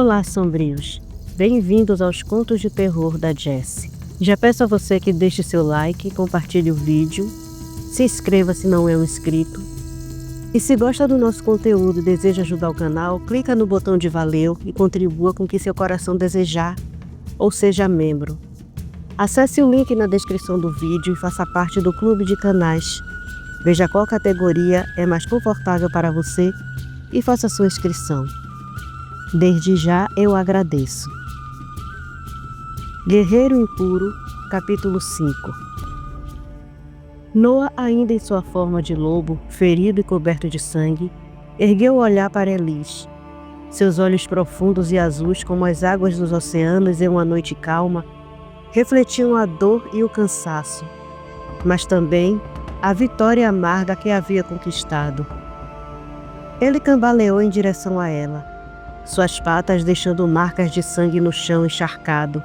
Olá, sombrios! Bem-vindos aos Contos de Terror da Jessie. Já peço a você que deixe seu like, compartilhe o vídeo, se inscreva se não é um inscrito. E se gosta do nosso conteúdo e deseja ajudar o canal, clica no botão de valeu e contribua com o que seu coração desejar, ou seja membro. Acesse o link na descrição do vídeo e faça parte do clube de canais. Veja qual categoria é mais confortável para você e faça sua inscrição. Desde já eu agradeço. Guerreiro Impuro, capítulo 5. Noah, ainda em sua forma de lobo, ferido e coberto de sangue, ergueu o olhar para Elis. Seus olhos profundos e azuis como as águas dos oceanos em uma noite calma, refletiam a dor e o cansaço, mas também a vitória amarga que havia conquistado. Ele cambaleou em direção a ela, suas patas deixando marcas de sangue no chão encharcado.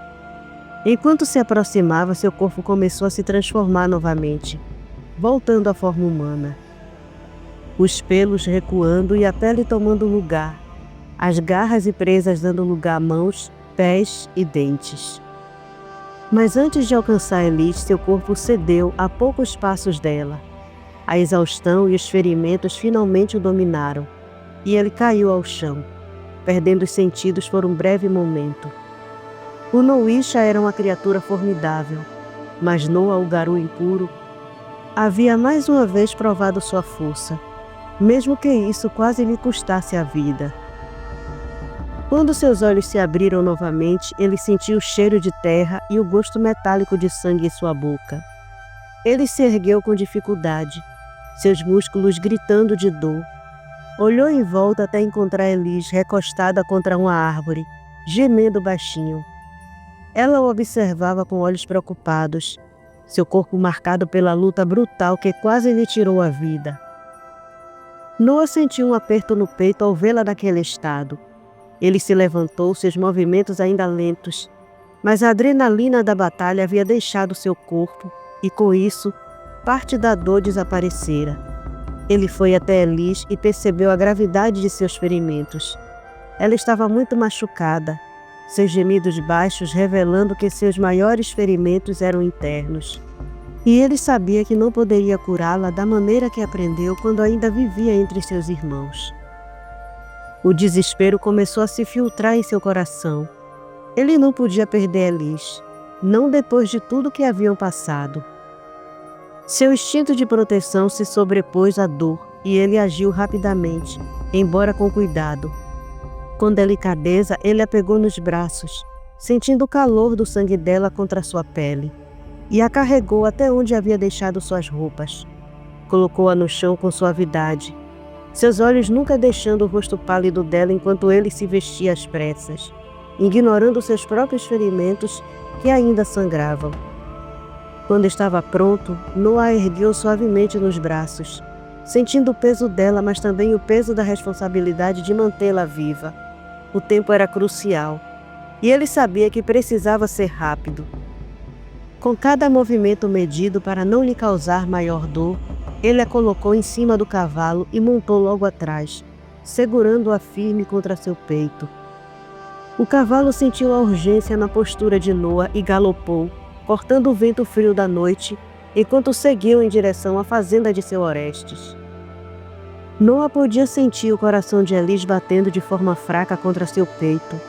Enquanto se aproximava, seu corpo começou a se transformar novamente, voltando à forma humana. Os pelos recuando e a pele tomando lugar, as garras e presas dando lugar a mãos, pés e dentes. Mas antes de alcançar Elis, seu corpo cedeu a poucos passos dela. A exaustão e os ferimentos finalmente o dominaram, e ele caiu ao chão, perdendo os sentidos por um breve momento. O Noisha era uma criatura formidável, mas Noah, o garoto impuro, havia mais uma vez provado sua força, mesmo que isso quase lhe custasse a vida. Quando seus olhos se abriram novamente, ele sentiu o cheiro de terra e o gosto metálico de sangue em sua boca. Ele se ergueu com dificuldade, seus músculos gritando de dor. Olhou em volta até encontrar Elis recostada contra uma árvore, gemendo baixinho. Ela o observava com olhos preocupados, seu corpo marcado pela luta brutal que quase lhe tirou a vida. Noah sentiu um aperto no peito ao vê-la naquele estado. Ele se levantou, seus movimentos ainda lentos, mas a adrenalina da batalha havia deixado seu corpo e, com isso, parte da dor desaparecera. Ele foi até Elis e percebeu a gravidade de seus ferimentos. Ela estava muito machucada, seus gemidos baixos revelando que seus maiores ferimentos eram internos. E ele sabia que não poderia curá-la da maneira que aprendeu quando ainda vivia entre seus irmãos. O desespero começou a se filtrar em seu coração. Ele não podia perder Elis, não depois de tudo que haviam passado. Seu instinto de proteção se sobrepôs à dor e ele agiu rapidamente, embora com cuidado. Com delicadeza, ele a pegou nos braços, sentindo o calor do sangue dela contra sua pele, e a carregou até onde havia deixado suas roupas. Colocou-a no chão com suavidade, seus olhos nunca deixando o rosto pálido dela enquanto ele se vestia às pressas, ignorando seus próprios ferimentos que ainda sangravam. Quando estava pronto, Noah ergueu suavemente nos braços, sentindo o peso dela, mas também o peso da responsabilidade de mantê-la viva. O tempo era crucial, e ele sabia que precisava ser rápido. Com cada movimento medido para não lhe causar maior dor, ele a colocou em cima do cavalo e montou logo atrás, segurando-a firme contra seu peito. O cavalo sentiu a urgência na postura de Noah e galopou, cortando o vento frio da noite, enquanto seguiu em direção à fazenda de seu Orestes. Noah podia sentir o coração de Elis batendo de forma fraca contra seu peito,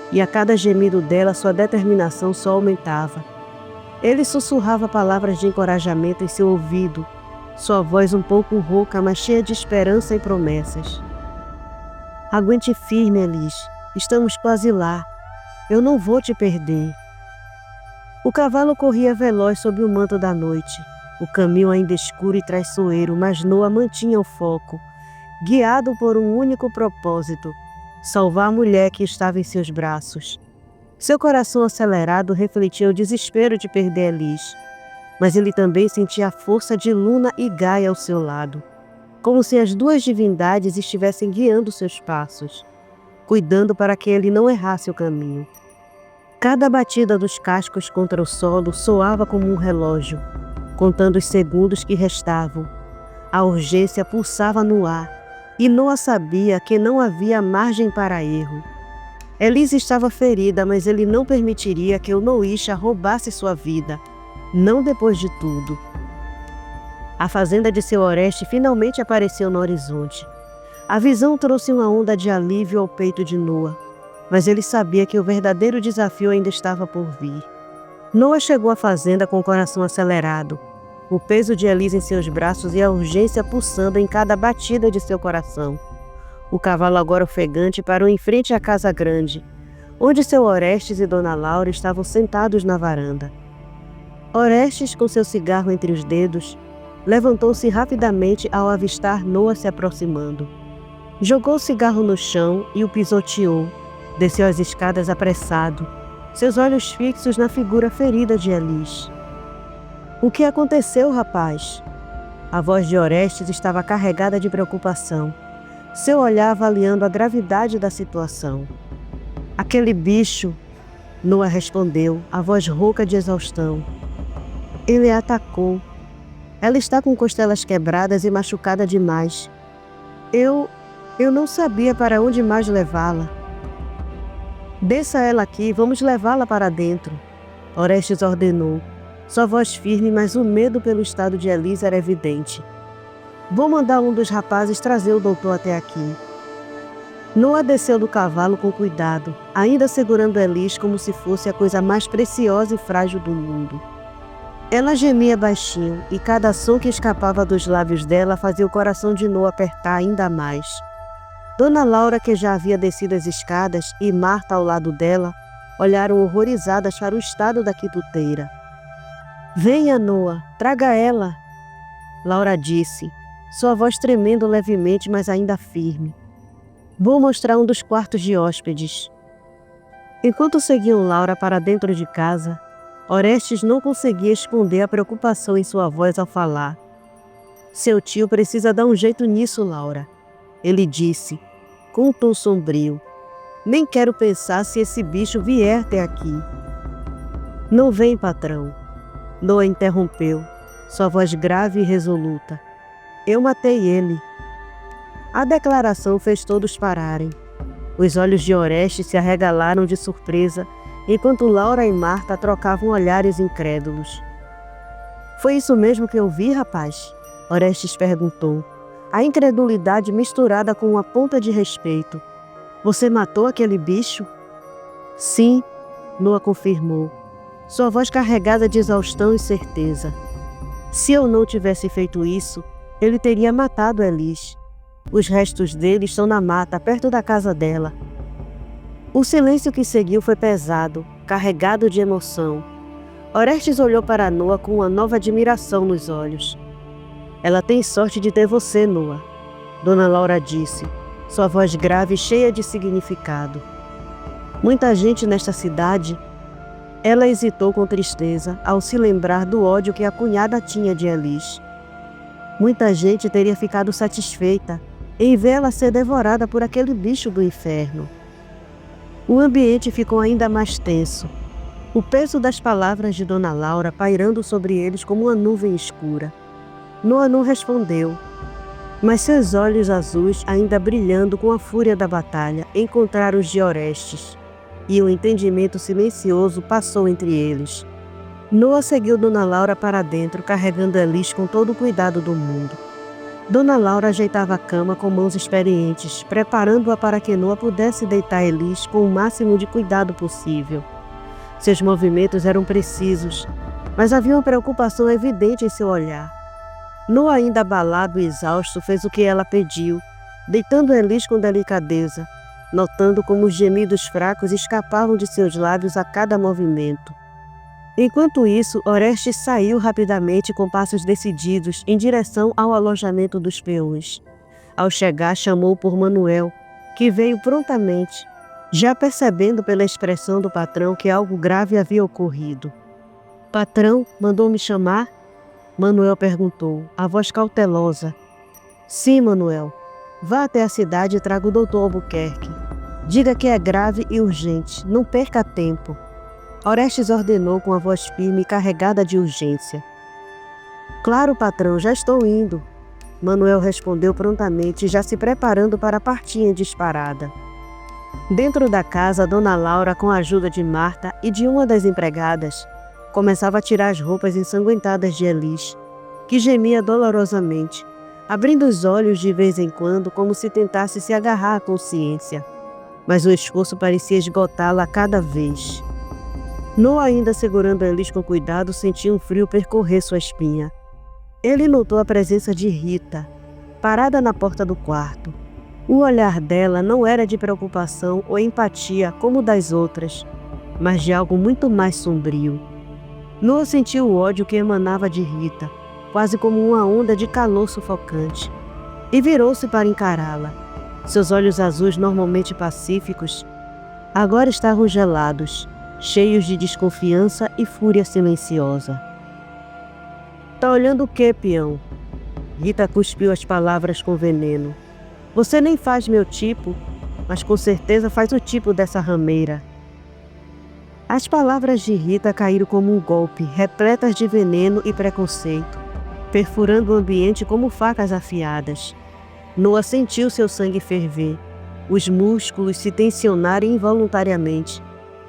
e a cada gemido dela sua determinação só aumentava. Ele sussurrava palavras de encorajamento em seu ouvido, sua voz um pouco rouca, mas cheia de esperança e promessas. Aguente firme, Elis. Estamos quase lá. Eu não vou te perder. O cavalo corria veloz sob o manto da noite, o caminho ainda escuro e traiçoeiro, mas Noah mantinha o foco, guiado por um único propósito: salvar a mulher que estava em seus braços. Seu coração acelerado refletia o desespero de perder Elis, mas ele também sentia a força de Luna e Gaia ao seu lado, como se as duas divindades estivessem guiando seus passos, cuidando para que ele não errasse o caminho. Cada batida dos cascos contra o solo soava como um relógio, contando os segundos que restavam. A urgência pulsava no ar, e Noah sabia que não havia margem para erro. Elise estava ferida, mas ele não permitiria que o Noisha roubasse sua vida, não depois de tudo. A fazenda de seu Oreste finalmente apareceu no horizonte. A visão trouxe uma onda de alívio ao peito de Noah, mas ele sabia que o verdadeiro desafio ainda estava por vir. Noah chegou à fazenda com o coração acelerado, o peso de Elise em seus braços e a urgência pulsando em cada batida de seu coração. O cavalo, agora ofegante, parou em frente à casa grande, onde seu Orestes e Dona Laura estavam sentados na varanda. Orestes, com seu cigarro entre os dedos, levantou-se rapidamente ao avistar Noah se aproximando. Jogou o cigarro no chão e o pisoteou. Desceu as escadas apressado, seus olhos fixos na figura ferida de Elise. "O que aconteceu, rapaz?" A voz de Orestes estava carregada de preocupação, seu olhar avaliando a gravidade da situação. "Aquele bicho", Noah respondeu, a voz rouca de exaustão. "Ele a atacou. Ela está com costelas quebradas e machucada demais. Eu não sabia para onde mais levá-la." "Desça ela aqui, vamos levá-la para dentro", Orestes ordenou. Sua voz firme, mas o medo pelo estado de Elise era evidente. "Vou mandar um dos rapazes trazer o doutor até aqui." Noah desceu do cavalo com cuidado, ainda segurando Elise como se fosse a coisa mais preciosa e frágil do mundo. Ela gemia baixinho, e cada som que escapava dos lábios dela fazia o coração de Noah apertar ainda mais. Dona Laura, que já havia descido as escadas, e Marta ao lado dela, olharam horrorizadas para o estado da quituteira. "Venha, Noah, traga ela", Laura disse, sua voz tremendo levemente, mas ainda firme. "Vou mostrar um dos quartos de hóspedes." Enquanto seguiam Laura para dentro de casa, Orestes não conseguia esconder a preocupação em sua voz ao falar. "Seu tio precisa dar um jeito nisso, Laura", ele disse, com um tom sombrio. "Nem quero pensar se esse bicho vier até aqui." "Não vem, patrão", Noah interrompeu, sua voz grave e resoluta. "Eu matei ele." A declaração fez todos pararem. Os olhos de Orestes se arregalaram de surpresa, enquanto Laura e Marta trocavam olhares incrédulos. "Foi isso mesmo que eu vi, rapaz?" Orestes perguntou, a incredulidade misturada com uma ponta de respeito. "Você matou aquele bicho?" "Sim", Noah confirmou, sua voz carregada de exaustão e certeza. "Se eu não tivesse feito isso, ele teria matado Elise. Os restos dele estão na mata, perto da casa dela." O silêncio que seguiu foi pesado, carregado de emoção. Orestes olhou para Noah com uma nova admiração nos olhos. "Ela tem sorte de ter você, Noah", Dona Laura disse, sua voz grave e cheia de significado. "Muita gente nesta cidade..." Ela hesitou com tristeza ao se lembrar do ódio que a cunhada tinha de Elise. "Muita gente teria ficado satisfeita em vê-la ser devorada por aquele bicho do inferno." O ambiente ficou ainda mais tenso, o peso das palavras de Dona Laura pairando sobre eles como uma nuvem escura. Noah não respondeu, mas seus olhos azuis, ainda brilhando com a fúria da batalha, encontraram os de Orestes, e um entendimento silencioso passou entre eles. Noah seguiu Dona Laura para dentro, carregando Elise com todo o cuidado do mundo. Dona Laura ajeitava a cama com mãos experientes, preparando-a para que Noah pudesse deitar Elise com o máximo de cuidado possível. Seus movimentos eram precisos, mas havia uma preocupação evidente em seu olhar. Noah, ainda abalado e exausto, fez o que ela pediu, deitando Elise com delicadeza, notando como os gemidos fracos escapavam de seus lábios a cada movimento. Enquanto isso, Orestes saiu rapidamente com passos decididos em direção ao alojamento dos peões. Ao chegar, chamou por Manuel, que veio prontamente, já percebendo pela expressão do patrão que algo grave havia ocorrido. "Patrão, mandou me chamar?" Manuel perguntou, a voz cautelosa. "Sim, Manuel. Vá até a cidade e traga o doutor Albuquerque. Diga que é grave e urgente, não perca tempo." Orestes ordenou com a voz firme e carregada de urgência. "Claro, patrão, já estou indo." Manuel respondeu prontamente, já se preparando para partir em disparada. Dentro da casa, Dona Laura, com a ajuda de Marta e de uma das empregadas, começava a tirar as roupas ensanguentadas de Elis, que gemia dolorosamente, abrindo os olhos de vez em quando como se tentasse se agarrar à consciência. Mas o esforço parecia esgotá-la a cada vez. Noah, ainda segurando Elis com cuidado, sentia um frio percorrer sua espinha. Ele notou a presença de Rita, parada na porta do quarto. O olhar dela não era de preocupação ou empatia como o das outras, mas de algo muito mais sombrio. Noah sentiu o ódio que emanava de Rita, quase como uma onda de calor sufocante, e virou-se para encará-la. Seus olhos azuis, normalmente pacíficos, agora estavam gelados, cheios de desconfiança e fúria silenciosa. "Tá olhando o quê, peão?" Rita cuspiu as palavras com veneno. "Você nem faz meu tipo, mas com certeza faz o tipo dessa rameira." As palavras de Rita caíram como um golpe, repletas de veneno e preconceito, perfurando o ambiente como facas afiadas. Noah sentiu seu sangue ferver, os músculos se tensionarem involuntariamente.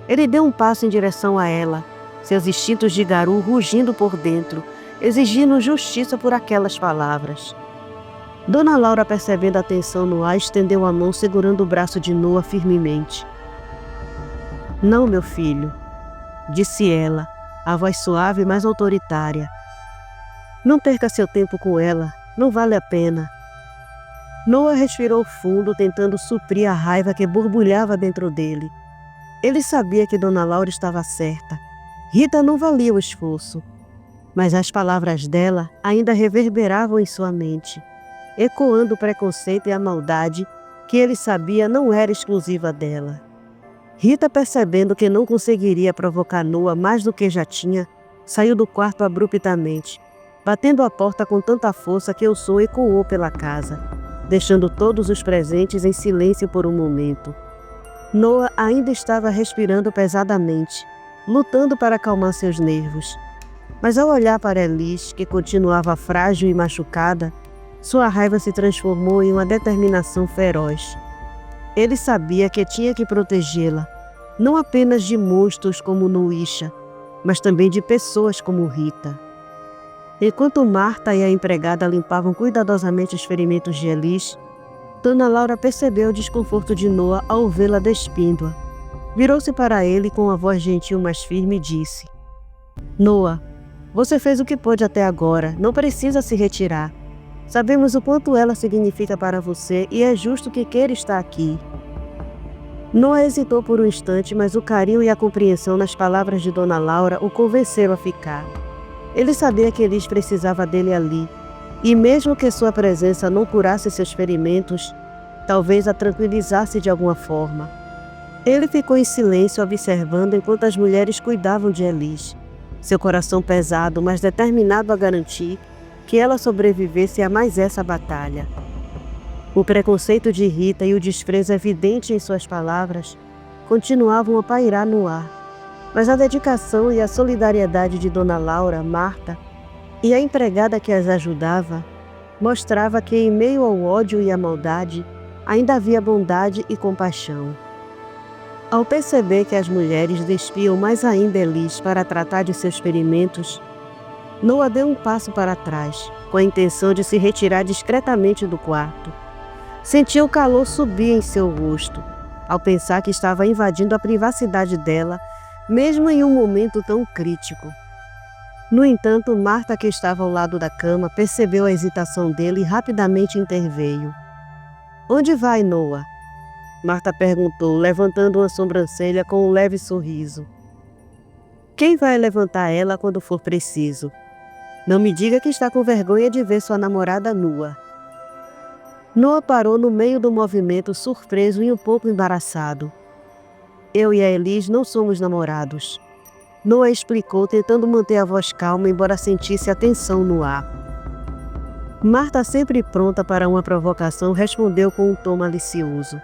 Ele deu um passo em direção a ela, seus instintos de garu rugindo por dentro, exigindo justiça por aquelas palavras. Dona Laura, percebendo a tensão no ar, estendeu a mão segurando o braço de Noah firmemente. "Não, meu filho", disse ela, a voz suave mas autoritária. "Não perca seu tempo com ela, não vale a pena." Noah respirou fundo, tentando suprir a raiva que borbulhava dentro dele. Ele sabia que Dona Laura estava certa. Rita não valia o esforço, mas as palavras dela ainda reverberavam em sua mente, ecoando o preconceito e a maldade que ele sabia não era exclusiva dela. Rita, percebendo que não conseguiria provocar Noah mais do que já tinha, saiu do quarto abruptamente, batendo a porta com tanta força que o som ecoou pela casa, deixando todos os presentes em silêncio por um momento. Noah ainda estava respirando pesadamente, lutando para acalmar seus nervos. Mas ao olhar para Elis, que continuava frágil e machucada, sua raiva se transformou em uma determinação feroz. Ele sabia que tinha que protegê-la, não apenas de monstros como Noisha, mas também de pessoas como Rita. Enquanto Marta e a empregada limpavam cuidadosamente os ferimentos de Elis, Dona Laura percebeu o desconforto de Noah ao vê-la despindo-a. Virou-se para ele com uma voz gentil, mas firme, e disse: "Noah, você fez o que pôde até agora, não precisa se retirar. Sabemos o quanto ela significa para você e é justo que queira estar aqui." Noah hesitou por um instante, mas o carinho e a compreensão nas palavras de Dona Laura o convenceram a ficar. Ele sabia que Elis precisava dele ali, e mesmo que sua presença não curasse seus ferimentos, talvez a tranquilizasse de alguma forma. Ele ficou em silêncio observando enquanto as mulheres cuidavam de Elis, seu coração pesado, mas determinado a garantir que ela sobrevivesse a mais essa batalha. O preconceito de Rita e o desprezo evidente em suas palavras continuavam a pairar no ar, mas a dedicação e a solidariedade de Dona Laura, Marta e a empregada que as ajudava mostrava que em meio ao ódio e à maldade ainda havia bondade e compaixão. Ao perceber que as mulheres despiam mais ainda Elis para tratar de seus ferimentos, Noah deu um passo para trás, com a intenção de se retirar discretamente do quarto. Sentiu o calor subir em seu rosto, ao pensar que estava invadindo a privacidade dela, mesmo em um momento tão crítico. No entanto, Marta, que estava ao lado da cama, percebeu a hesitação dele e rapidamente interveio. "Onde vai, Noah?" Marta perguntou, levantando uma sobrancelha com um leve sorriso. "Quem vai levantar ela quando for preciso? Não me diga que está com vergonha de ver sua namorada nua." Noah parou no meio do movimento, surpreso e um pouco embaraçado. "Eu e a Elis não somos namorados." Noah explicou, tentando manter a voz calma, embora sentisse a tensão no ar. Marta, sempre pronta para uma provocação, respondeu com um tom malicioso: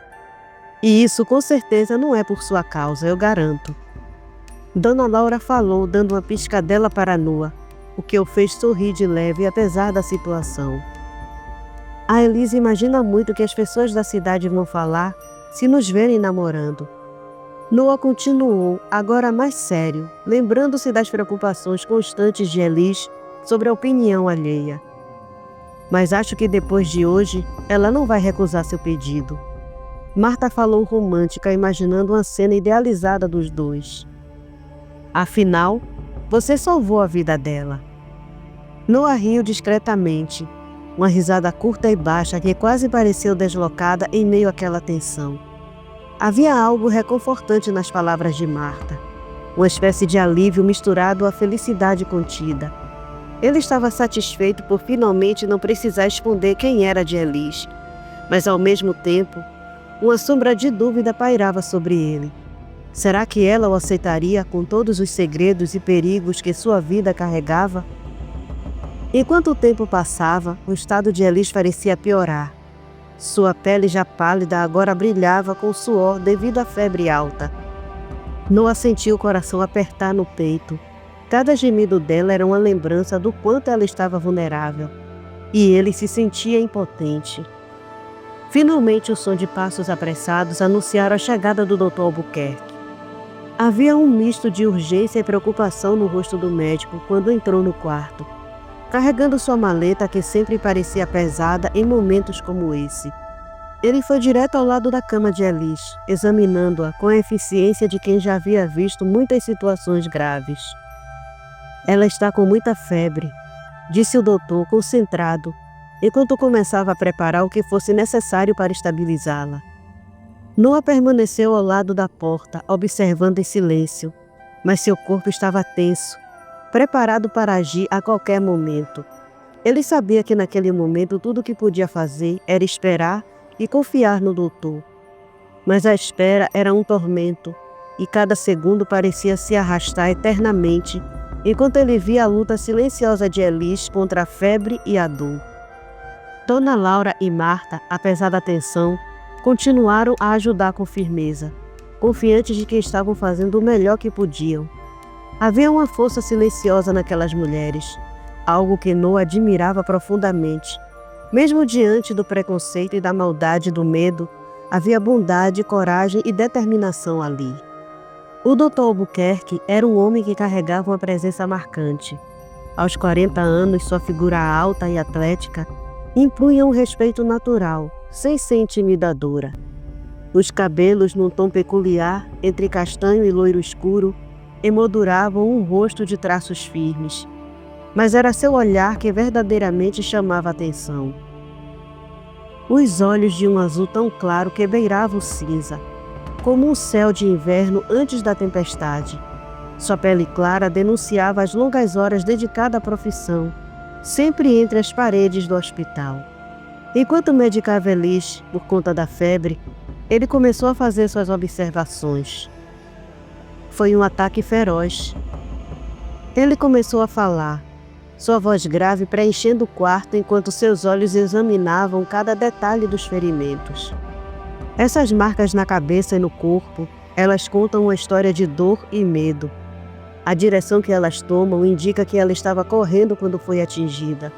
"E isso com certeza não é por sua causa, eu garanto." Dona Laura falou, dando uma piscadela para Noah, o que o fez sorrir de leve apesar da situação. "A Elis imagina muito o que as pessoas da cidade vão falar se nos verem namorando. Noah continuou, agora mais sério, lembrando-se das preocupações constantes de Elis sobre a opinião alheia. Mas acho que depois de hoje, ela não vai recusar seu pedido. Marta falou romântica, imaginando uma cena idealizada dos dois. Afinal, você salvou a vida dela. Noah riu discretamente, uma risada curta e baixa que quase pareceu deslocada em meio àquela tensão. Havia algo reconfortante nas palavras de Marta, uma espécie de alívio misturado à felicidade contida. Ele estava satisfeito por finalmente não precisar esconder quem era de Elis, mas ao mesmo tempo, uma sombra de dúvida pairava sobre ele. Será que ela o aceitaria com todos os segredos e perigos que sua vida carregava? Enquanto o tempo passava, o estado de Elis parecia piorar. Sua pele já pálida agora brilhava com suor devido à febre alta. Noah sentiu o coração apertar no peito. Cada gemido dela era uma lembrança do quanto ela estava vulnerável. E ele se sentia impotente. Finalmente, o som de passos apressados anunciaram a chegada do Dr. Albuquerque. Havia um misto de urgência e preocupação no rosto do médico quando entrou no quarto, carregando sua maleta que sempre parecia pesada em momentos como esse. Ele foi direto ao lado da cama de Elis, examinando-a com a eficiência de quem já havia visto muitas situações graves. Ela está com muita febre, disse o doutor, concentrado, enquanto começava a preparar o que fosse necessário para estabilizá-la. Noah permaneceu ao lado da porta, observando em silêncio, mas seu corpo estava tenso, preparado para agir a qualquer momento. Ele sabia que naquele momento tudo o que podia fazer era esperar e confiar no doutor. Mas a espera era um tormento, e cada segundo parecia se arrastar eternamente, enquanto ele via a luta silenciosa de Elis contra a febre e a dor. Dona Laura e Marta, apesar da tensão, continuaram a ajudar com firmeza, confiantes de que estavam fazendo o melhor que podiam. Havia uma força silenciosa naquelas mulheres, algo que Noah admirava profundamente. Mesmo diante do preconceito e da maldade do medo, havia bondade, coragem e determinação ali. O Dr. Albuquerque era um homem que carregava uma presença marcante. Aos 40 anos, sua figura alta e atlética impunha um respeito natural, sem ser intimidadora. Os cabelos, num tom peculiar, entre castanho e loiro escuro, emolduravam um rosto de traços firmes. Mas era seu olhar que verdadeiramente chamava a atenção. Os olhos de um azul tão claro que beirava o cinza, como um céu de inverno antes da tempestade. Sua pele clara denunciava as longas horas dedicadas à profissão, sempre entre as paredes do hospital. Enquanto medicava Elis por conta da febre, ele começou a fazer suas observações. Foi um ataque feroz. Ele começou a falar, sua voz grave preenchendo o quarto enquanto seus olhos examinavam cada detalhe dos ferimentos. Essas marcas na cabeça e no corpo, elas contam uma história de dor e medo. A direção que elas tomam indica que ela estava correndo quando foi atingida.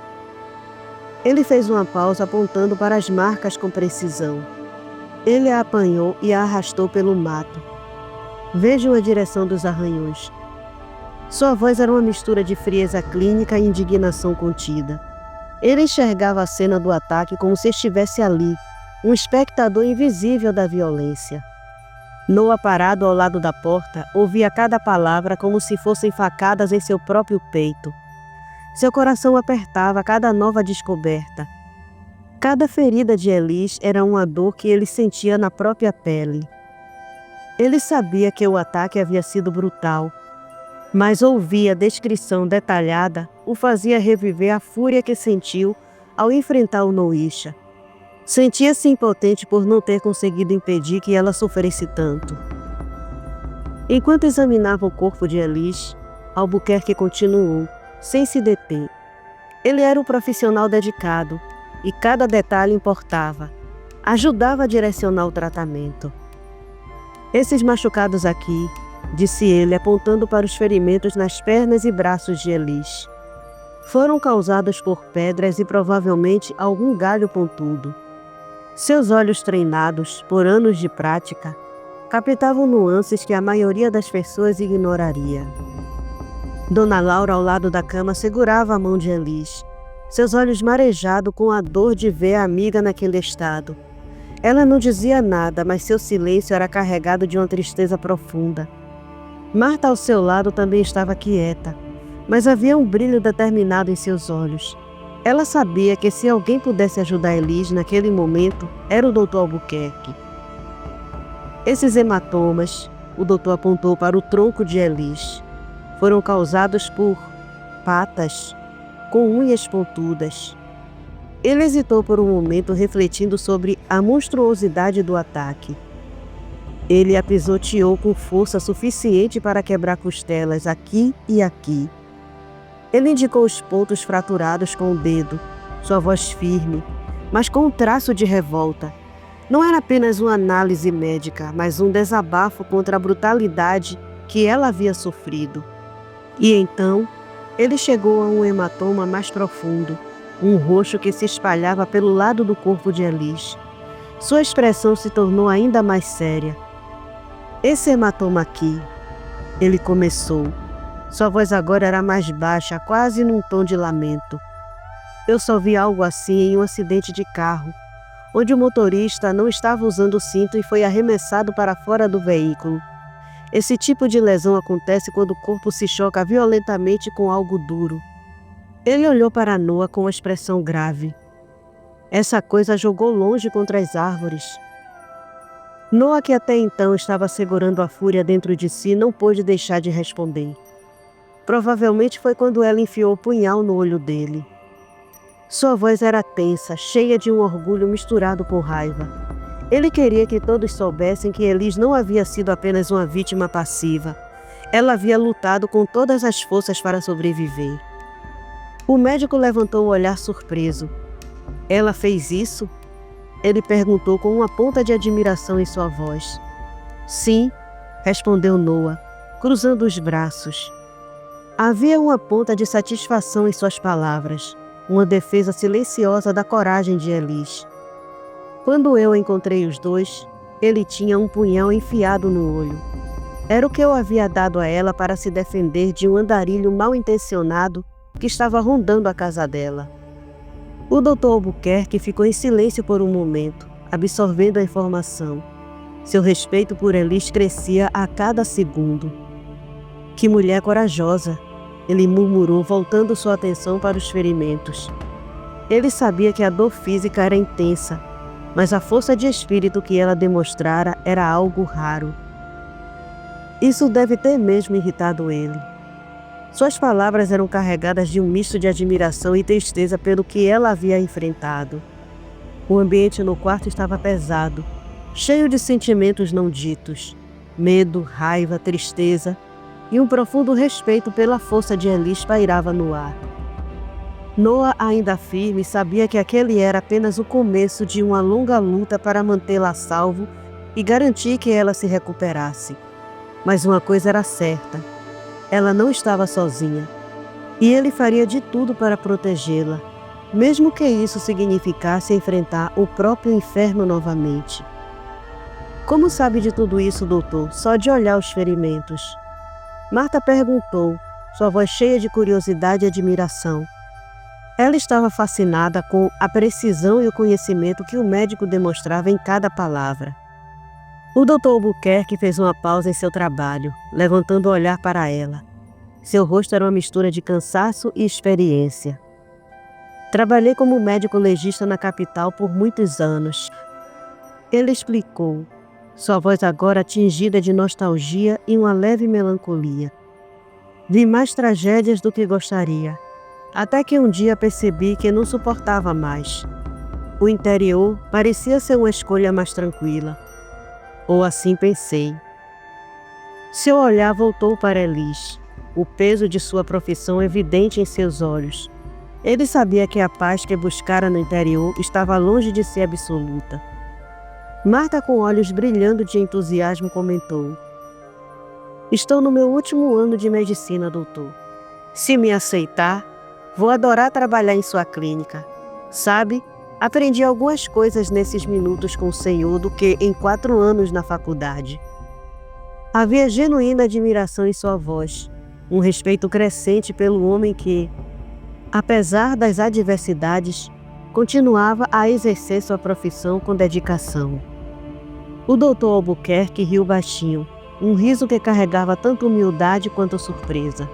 Ele fez uma pausa apontando para as marcas com precisão. Ele a apanhou e a arrastou pelo mato. Vejam a direção dos arranhões. Sua voz era uma mistura de frieza clínica e indignação contida. Ele enxergava a cena do ataque como se estivesse ali, um espectador invisível da violência. Noah, parado ao lado da porta, ouvia cada palavra como se fossem facadas em seu próprio peito. Seu coração apertava a cada nova descoberta. Cada ferida de Elis era uma dor que ele sentia na própria pele. Ele sabia que o ataque havia sido brutal, mas ouvir a descrição detalhada o fazia reviver a fúria que sentiu ao enfrentar o Noisha. Sentia-se impotente por não ter conseguido impedir que ela sofresse tanto. Enquanto examinava o corpo de Elis, Albuquerque continuou, sem se deter. Ele era um profissional dedicado, e cada detalhe importava. Ajudava a direcionar o tratamento. Esses machucados aqui, disse ele, apontando para os ferimentos nas pernas e braços de Elis, foram causados por pedras e provavelmente algum galho pontudo. Seus olhos treinados por anos de prática captavam nuances que a maioria das pessoas ignoraria. Dona Laura, ao lado da cama, segurava a mão de Elis, seus olhos marejados com a dor de ver a amiga naquele estado. Ela não dizia nada, mas seu silêncio era carregado de uma tristeza profunda. Marta, ao seu lado, também estava quieta, mas havia um brilho determinado em seus olhos. Ela sabia que se alguém pudesse ajudar Elis naquele momento, era o Dr. Albuquerque. Esses hematomas, o doutor apontou para o tronco de Elis, foram causados por patas com unhas pontudas. Ele hesitou por um momento, refletindo sobre a monstruosidade do ataque. Ele a pisoteou com força suficiente para quebrar costelas aqui e aqui. Ele indicou os pontos fraturados com o dedo, sua voz firme, mas com um traço de revolta. Não era apenas uma análise médica, mas um desabafo contra a brutalidade que ela havia sofrido. E então, ele chegou a um hematoma mais profundo, um roxo que se espalhava pelo lado do corpo de Elis. Sua expressão se tornou ainda mais séria. Esse hematoma aqui, ele começou. Sua voz agora era mais baixa, quase num tom de lamento. Eu só vi algo assim em um acidente de carro, onde o motorista não estava usando o cinto e foi arremessado para fora do veículo. Esse tipo de lesão acontece quando o corpo se choca violentamente com algo duro. Ele olhou para Noah com uma expressão grave. Essa coisa jogou longe contra as árvores. Noah, que até então estava segurando a fúria dentro de si, não pôde deixar de responder. Provavelmente foi quando ela enfiou o punhal no olho dele. Sua voz era tensa, cheia de um orgulho misturado com raiva. Ele queria que todos soubessem que Elis não havia sido apenas uma vítima passiva. Ela havia lutado com todas as forças para sobreviver. O médico levantou o olhar surpreso. Ela fez isso? Ele perguntou com uma ponta de admiração em sua voz. Sim, respondeu Noah, cruzando os braços. Havia uma ponta de satisfação em suas palavras, uma defesa silenciosa da coragem de Elis. Quando eu encontrei os dois, ele tinha um punhal enfiado no olho. Era o que eu havia dado a ela para se defender de um andarilho mal-intencionado que estava rondando a casa dela. O Dr. Albuquerque ficou em silêncio por um momento, absorvendo a informação. Seu respeito por Elis crescia a cada segundo. Que mulher corajosa! Ele murmurou, voltando sua atenção para os ferimentos. Ele sabia que a dor física era intensa, mas a força de espírito que ela demonstrara era algo raro. Isso deve ter mesmo irritado ele. Suas palavras eram carregadas de um misto de admiração e tristeza pelo que ela havia enfrentado. O ambiente no quarto estava pesado, cheio de sentimentos não ditos, medo, raiva, tristeza, e um profundo respeito pela força de Elis pairava no ar. Noah, ainda firme, sabia que aquele era apenas o começo de uma longa luta para mantê-la a salvo e garantir que ela se recuperasse. Mas uma coisa era certa, ela não estava sozinha, e ele faria de tudo para protegê-la, mesmo que isso significasse enfrentar o próprio inferno novamente. Como sabe de tudo isso, doutor? Só de olhar os ferimentos. Marta perguntou, sua voz cheia de curiosidade e admiração. Ela estava fascinada com a precisão e o conhecimento que o médico demonstrava em cada palavra. O Dr. Albuquerque fez uma pausa em seu trabalho, levantando o olhar para ela. Seu rosto era uma mistura de cansaço e experiência. Trabalhei como médico legista na capital por muitos anos. Ele explicou, sua voz agora tingida de nostalgia e uma leve melancolia. Vi mais tragédias do que gostaria, até que um dia percebi que não suportava mais. O interior parecia ser uma escolha mais tranquila. Ou assim pensei. Seu olhar voltou para Elis, o peso de sua profissão evidente em seus olhos. Ele sabia que a paz que buscara no interior estava longe de ser absoluta. Marta, com olhos brilhando de entusiasmo, comentou: Estou no meu último ano de medicina, doutor. Se me aceitar, vou adorar trabalhar em sua clínica. Sabe, Aprendi algumas coisas nesses minutos com o Senhor do que em 4 anos na faculdade. Havia genuína admiração em sua voz, um respeito crescente pelo homem que, apesar das adversidades, continuava a exercer sua profissão com dedicação. O doutor Albuquerque riu baixinho, um riso que carregava tanto humildade quanto surpresa.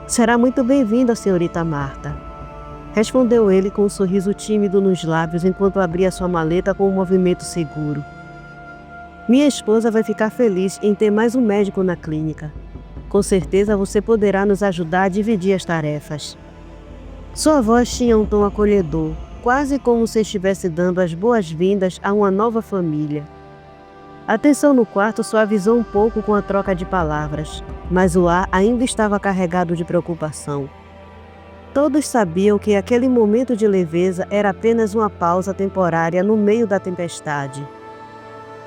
"Será muito bem-vinda, senhorita Marta", respondeu ele com um sorriso tímido nos lábios enquanto abria sua maleta com um movimento seguro. "Minha esposa vai ficar feliz em ter mais um médico na clínica. Com certeza você poderá nos ajudar a dividir as tarefas." Sua voz tinha um tom acolhedor, quase como se estivesse dando as boas-vindas a uma nova família. A tensão no quarto suavizou um pouco com a troca de palavras, mas o ar ainda estava carregado de preocupação. Todos sabiam que aquele momento de leveza era apenas uma pausa temporária no meio da tempestade.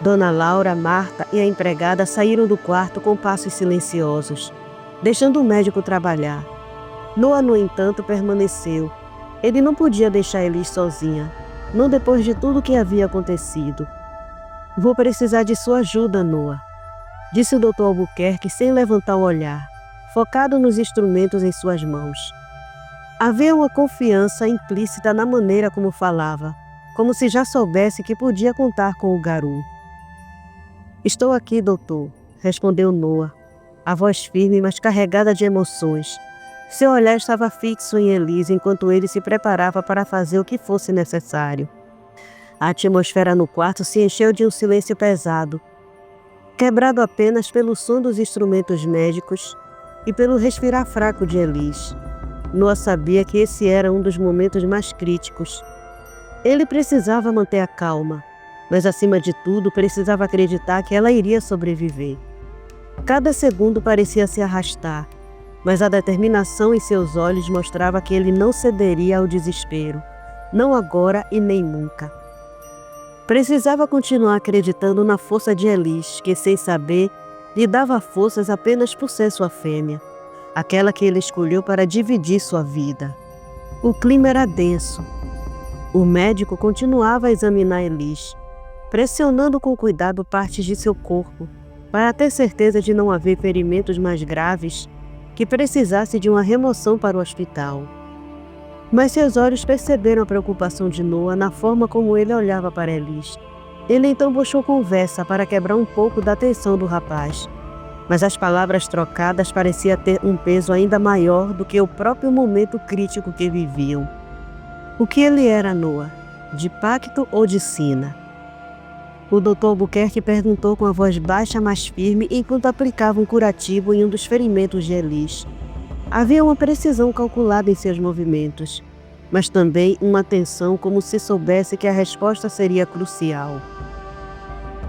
Dona Laura, Marta e a empregada saíram do quarto com passos silenciosos, deixando o médico trabalhar. Noah, no entanto, permaneceu. Ele não podia deixar Elis sozinha, não depois de tudo o que havia acontecido. "Vou precisar de sua ajuda, Noah", disse o Dr. Albuquerque sem levantar o olhar, focado nos instrumentos em suas mãos. Havia uma confiança implícita na maneira como falava, como se já soubesse que podia contar com o garoto. "Estou aqui, doutor", respondeu Noah, a voz firme, mas carregada de emoções. Seu olhar estava fixo em Elis enquanto ele se preparava para fazer o que fosse necessário. A atmosfera no quarto se encheu de um silêncio pesado, quebrado apenas pelo som dos instrumentos médicos e pelo respirar fraco de Elis. Noah sabia que esse era um dos momentos mais críticos. Ele precisava manter a calma, mas acima de tudo precisava acreditar que ela iria sobreviver. Cada segundo parecia se arrastar, mas a determinação em seus olhos mostrava que ele não cederia ao desespero, não agora e nem nunca. Precisava continuar acreditando na força de Elis, que, sem saber, lhe dava forças apenas por ser sua fêmea, aquela que ele escolheu para dividir sua vida. O clima era denso. O médico continuava a examinar Elis, pressionando com cuidado partes de seu corpo, para ter certeza de não haver ferimentos mais graves que precisasse de uma remoção para o hospital. Mas seus olhos perceberam a preocupação de Noah na forma como ele olhava para Elis. Ele então puxou conversa para quebrar um pouco da tensão do rapaz, mas as palavras trocadas pareciam ter um peso ainda maior do que o próprio momento crítico que viviam. O que ele era, Noah? De pacto ou de sina? O Dr. Albuquerque perguntou com a voz baixa, mas firme, enquanto aplicava um curativo em um dos ferimentos de Elis. Havia uma precisão calculada em seus movimentos, mas também uma tensão como se soubesse que a resposta seria crucial.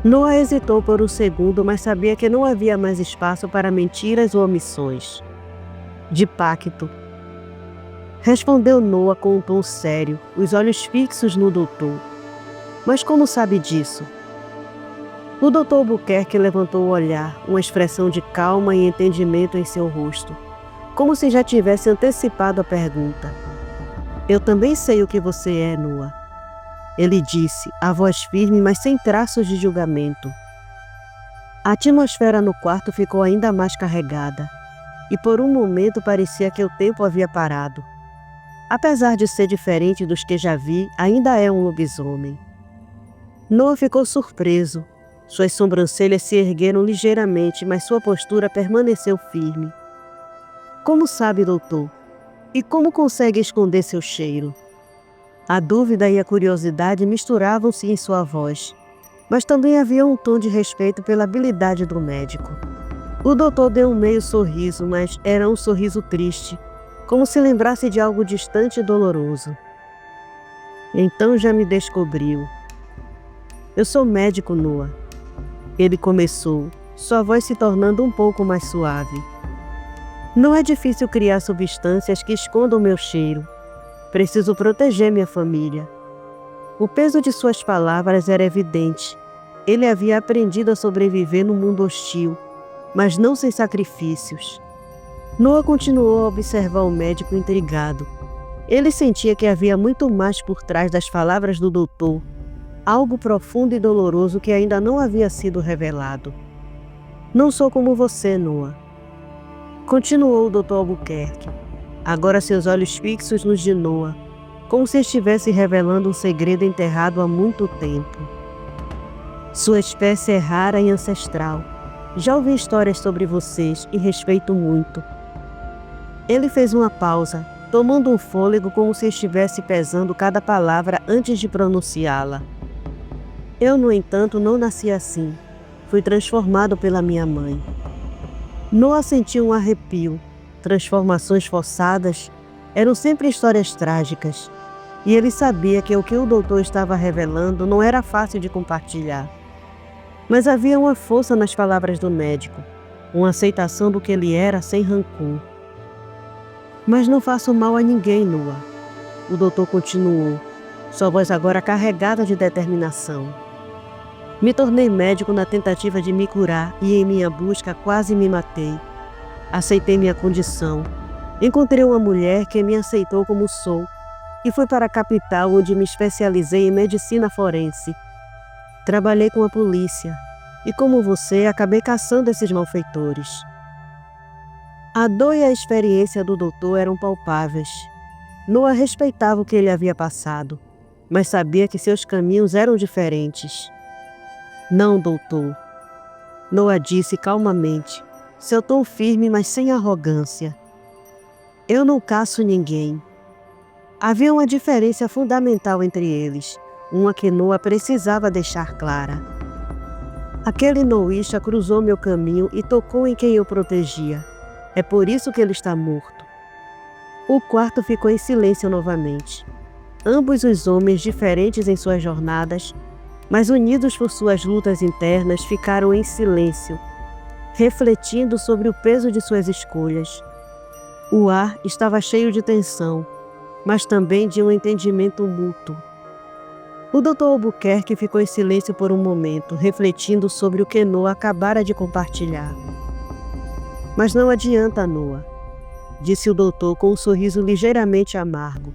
Noah hesitou por um segundo, mas sabia que não havia mais espaço para mentiras ou omissões. "De pacto", respondeu Noah com um tom sério, os olhos fixos no doutor. "Mas como sabe disso?" O Dr. Albuquerque levantou o olhar, uma expressão de calma e entendimento em seu rosto, como se já tivesse antecipado a pergunta. "Eu também sei o que você é, Noah", ele disse, a voz firme, mas sem traços de julgamento. A atmosfera no quarto ficou ainda mais carregada, e por um momento parecia que o tempo havia parado. Apesar de ser diferente dos que já vi, ainda é um lobisomem. Noah ficou surpreso. Suas sobrancelhas se ergueram ligeiramente, mas sua postura permaneceu firme. "Como sabe, doutor? E como consegue esconder seu cheiro?" A dúvida e a curiosidade misturavam-se em sua voz, mas também havia um tom de respeito pela habilidade do médico. O doutor deu um meio sorriso, mas era um sorriso triste, como se lembrasse de algo distante e doloroso. "Então já me descobriu." "Eu sou médico, Noah." Ele começou, sua voz se tornando um pouco mais suave. "Não é difícil criar substâncias que escondam meu cheiro. Preciso proteger minha família." O peso de suas palavras era evidente. Ele havia aprendido a sobreviver num mundo hostil, mas não sem sacrifícios. Noah continuou a observar o médico intrigado. Ele sentia que havia muito mais por trás das palavras do doutor, algo profundo e doloroso que ainda não havia sido revelado. Não sou como você, Noah, continuou o Dr. Albuquerque, agora seus olhos fixos nos de Noah, como se estivesse revelando um segredo enterrado há muito tempo. Sua espécie é rara e ancestral. Já ouvi histórias sobre vocês e respeito muito. Ele fez uma pausa, tomando um fôlego como se estivesse pesando cada palavra antes de pronunciá-la. Eu, no entanto, não nasci assim. Fui transformado pela minha mãe. Noah sentiu um arrepio. Transformações forçadas eram sempre histórias trágicas. E ele sabia que o que o doutor estava revelando não era fácil de compartilhar. Mas havia uma força nas palavras do médico, uma aceitação do que ele era sem rancor. Mas não faço mal a ninguém, Noah. O doutor continuou, sua voz agora carregada de determinação. Me tornei médico na tentativa de me curar e em minha busca quase me matei. Aceitei minha condição. Encontrei uma mulher que me aceitou como sou e fui para a capital onde me especializei em medicina forense. Trabalhei com a polícia e, como você, acabei caçando esses malfeitores. A dor e a experiência do doutor eram palpáveis. Noah respeitava o que ele havia passado, mas sabia que seus caminhos eram diferentes. Não, doutor, Noah disse calmamente, seu tom firme, mas sem arrogância. Eu não caço ninguém. Havia uma diferença fundamental entre eles, uma que Noah precisava deixar clara. Aquele Noísha cruzou meu caminho e tocou em quem eu protegia. É por isso que ele está morto. O quarto ficou em silêncio novamente. Ambos os homens, diferentes em suas jornadas, mas unidos por suas lutas internas, ficaram em silêncio, refletindo sobre o peso de suas escolhas. O ar estava cheio de tensão, mas também de um entendimento mútuo. O Dr. Albuquerque ficou em silêncio por um momento, refletindo sobre o que Noah acabara de compartilhar. Mas não adianta, Noah, disse o doutor com um sorriso ligeiramente amargo.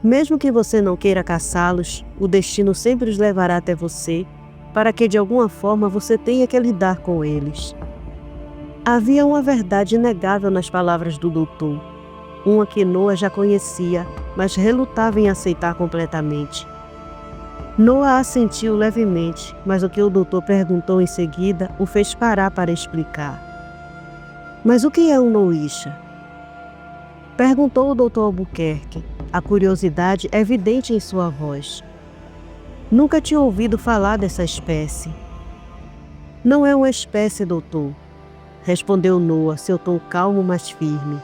Mesmo que você não queira caçá-los, o destino sempre os levará até você, para que de alguma forma você tenha que lidar com eles. Havia uma verdade inegável nas palavras do doutor, uma que Noah já conhecia, mas relutava em aceitar completamente. Noah assentiu levemente, mas o que o doutor perguntou em seguida o fez parar para explicar. Mas o que é um Noísha? Perguntou o Dr. Albuquerque, a curiosidade evidente em sua voz. Nunca tinha ouvido falar dessa espécie. Não é uma espécie, doutor, respondeu Noah, seu tom calmo, mas firme.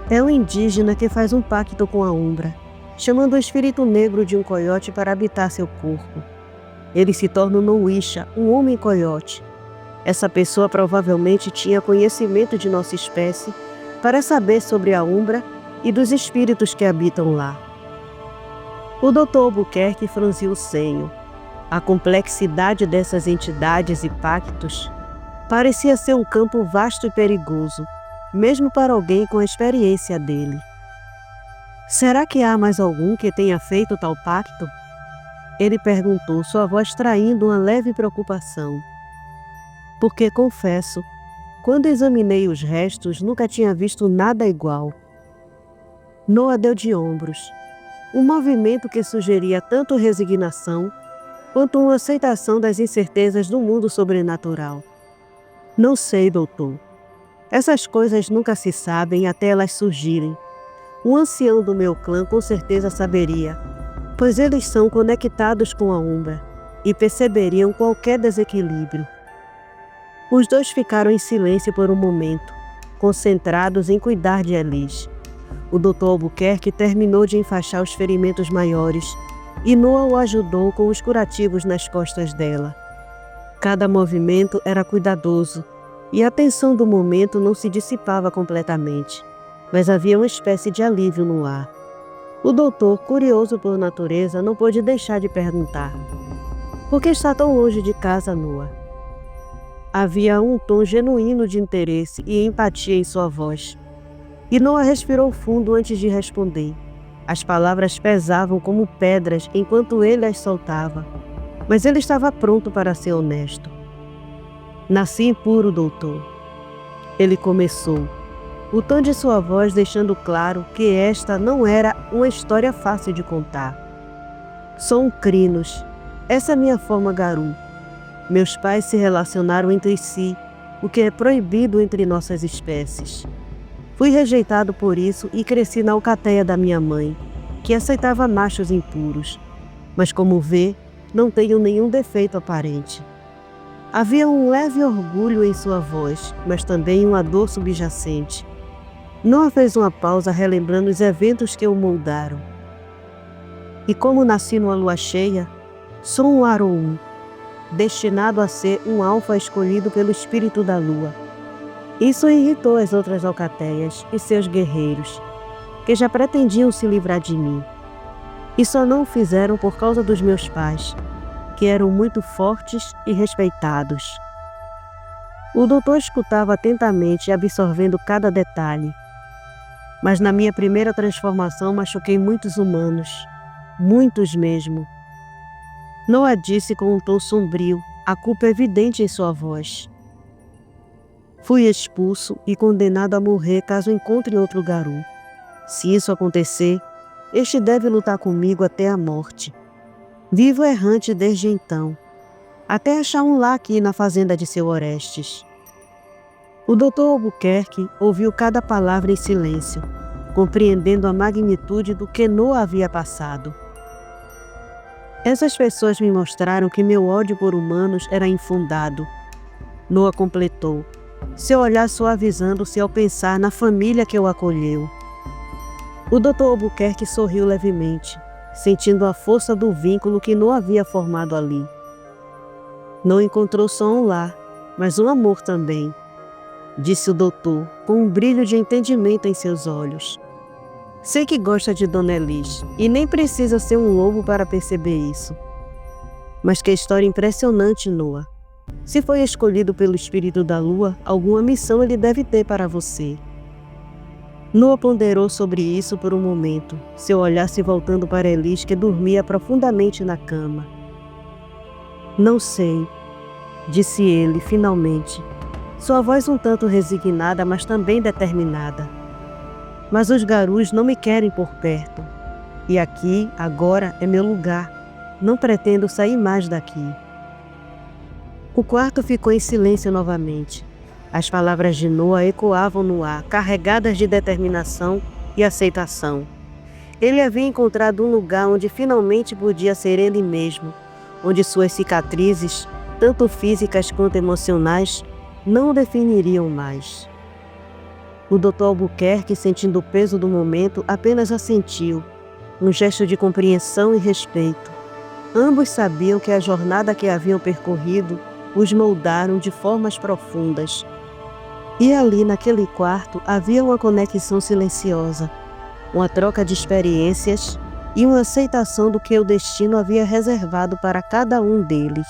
É um indígena que faz um pacto com a Umbra, chamando o espírito negro de um coiote para habitar seu corpo. Ele se torna um Noísha, um homem coiote. Essa pessoa provavelmente tinha conhecimento de nossa espécie para saber sobre a Umbra e dos espíritos que habitam lá. O Dr. Albuquerque franziu o senho. A complexidade dessas entidades e pactos parecia ser um campo vasto e perigoso, mesmo para alguém com a experiência dele. Será que há mais algum que tenha feito tal pacto? Ele perguntou, sua voz traindo uma leve preocupação. Porque, confesso, quando examinei os restos, nunca tinha visto nada igual. Noah deu de ombros, um movimento que sugeria tanto resignação quanto uma aceitação das incertezas do mundo sobrenatural. Não sei, doutor. Essas coisas nunca se sabem até elas surgirem. Um ancião do meu clã com certeza saberia, pois eles são conectados com a Umbra e perceberiam qualquer desequilíbrio. Os dois ficaram em silêncio por um momento, concentrados em cuidar de Elis. O Dr. Albuquerque terminou de enfaixar os ferimentos maiores e Noah o ajudou com os curativos nas costas dela. Cada movimento era cuidadoso e a tensão do momento não se dissipava completamente, mas havia uma espécie de alívio no ar. O doutor, curioso por natureza, não pôde deixar de perguntar: por que está tão longe de casa, Noah? Havia um tom genuíno de interesse e empatia em sua voz. E Noa respirou fundo antes de responder. As palavras pesavam como pedras enquanto ele as soltava, mas ele estava pronto para ser honesto. Nasci impuro, doutor. Ele começou, o tom de sua voz deixando claro que esta não era uma história fácil de contar. Sou um crinos. Essa é minha forma garu. Meus pais se relacionaram entre si, o que é proibido entre nossas espécies. Fui rejeitado por isso e cresci na alcateia da minha mãe, que aceitava machos impuros. Mas como vê, não tenho nenhum defeito aparente. Havia um leve orgulho em sua voz, mas também uma dor subjacente. Noa fez uma pausa relembrando os eventos que o moldaram. E como nasci numa lua cheia, sou um Aroum, destinado a ser um alfa escolhido pelo espírito da lua. Isso irritou as outras alcateias e seus guerreiros, que já pretendiam se livrar de mim. E só não o fizeram por causa dos meus pais, que eram muito fortes e respeitados. O doutor escutava atentamente, absorvendo cada detalhe. Mas na minha primeira transformação machuquei muitos humanos, muitos mesmo. Noa disse com um tom sombrio, a culpa evidente em sua voz. Fui expulso e condenado a morrer caso encontre outro garu. Se isso acontecer, este deve lutar comigo até a morte. Vivo errante desde então, até achar um lar aqui na fazenda de seu Orestes. O Dr. Albuquerque ouviu cada palavra em silêncio, compreendendo a magnitude do que Noa havia passado. Essas pessoas me mostraram que meu ódio por humanos era infundado. Noa completou, seu olhar suavizando-se ao pensar na família que o acolheu. O Dr. Albuquerque sorriu levemente, sentindo a força do vínculo que Noa havia formado ali. Não encontrou só um lar, mas um amor também, disse o doutor, com um brilho de entendimento em seus olhos. Sei que gosta de Dona Elis, e nem precisa ser um lobo para perceber isso. Mas que história impressionante, Noa. Se foi escolhido pelo espírito da lua, alguma missão ele deve ter para você. Noa ponderou sobre isso por um momento, seu olhar se voltando para Elis, que dormia profundamente na cama. Não sei, disse ele, finalmente, sua voz um tanto resignada, mas também determinada. Mas os garus não me querem por perto. E aqui, agora, é meu lugar. Não pretendo sair mais daqui. O quarto ficou em silêncio novamente. As palavras de Noa ecoavam no ar, carregadas de determinação e aceitação. Ele havia encontrado um lugar onde finalmente podia ser ele mesmo, onde suas cicatrizes, tanto físicas quanto emocionais, não o definiriam mais. O Dr. Albuquerque, sentindo o peso do momento, apenas assentiu, um gesto de compreensão e respeito. Ambos sabiam que a jornada que haviam percorrido os moldaram de formas profundas. E ali, naquele quarto, havia uma conexão silenciosa, uma troca de experiências e uma aceitação do que o destino havia reservado para cada um deles.